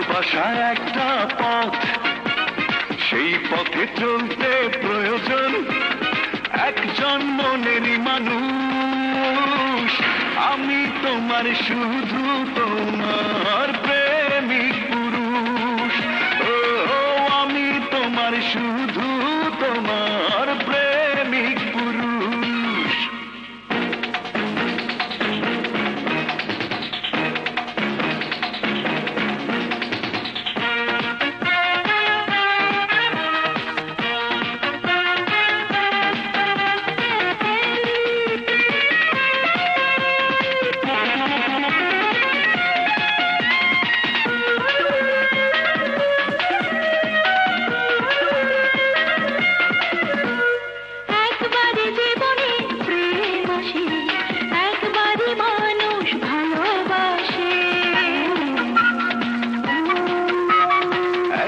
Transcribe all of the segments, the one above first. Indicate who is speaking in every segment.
Speaker 1: ভালোবাসার একটা পথ, সেই পথে চলতে প্রয়োজন একজন মনেরই মানুষ। আমি তোমার শুধু তোমার প্রেমিক পুরুষ। ও আমি তোমার শুধু তোমার প্রেমিক পুরুষ।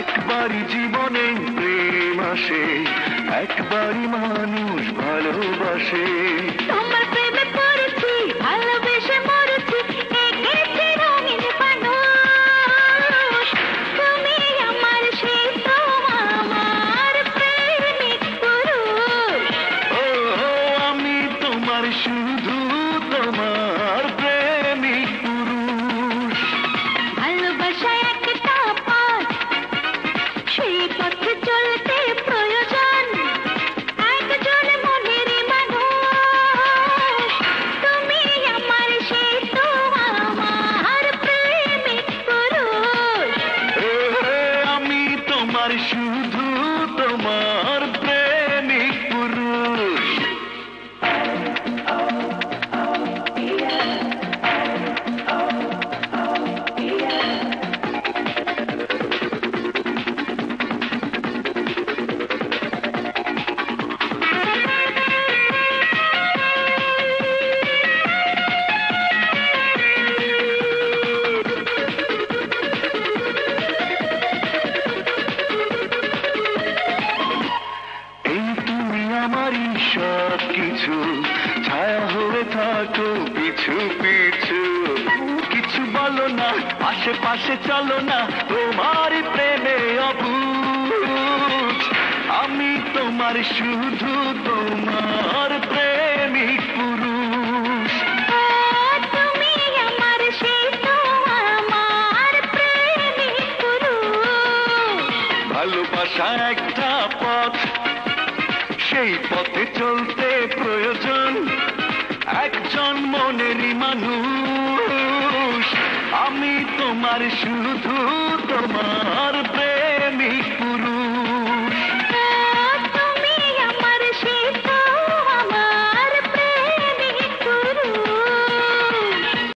Speaker 1: একবারই জীবনে প্রেম আসে, একবারই মানুষ ভালোবাসে।
Speaker 2: তোমার প্রেমে পড়েছি, ভালোবেসে মরেছি, এঁকেছি রঙিন মানুষ। তুমি আমার সেই তো আমার প্রেমিক পুরুষ।
Speaker 1: ও আমি তোমার শুধু তোমার প্রেমিক পুরুষ।
Speaker 2: ভালোবাসা একটা পথ, সেই পথে চলতে প্রয়োজন একজন মনেরই মানুষ। তুমি আমার সেই তো আমার প্রেমিক পুরুষ।
Speaker 1: আমি তোমার শুধু তোমার প্রেমিক পুরুষ। আমারই সব কিছু, ছায়া হয়ে থাকো পিছু পিছু। কিছু বলো না, আশেপাশে চলো না, তোমার প্রেমে অবুঝ। আমি তোমার শুধু তোমার প্রেমিক পুরুষ।
Speaker 2: তুমি আমার সেই তো আমার প্রেমিক পুরুষ।
Speaker 1: ভালোবাসা একটা পথ, সেই পথে চলতে প্রয়োজন একজন মনেরই মানুষ। আমি তোমার শুধু তোমার প্রেমিক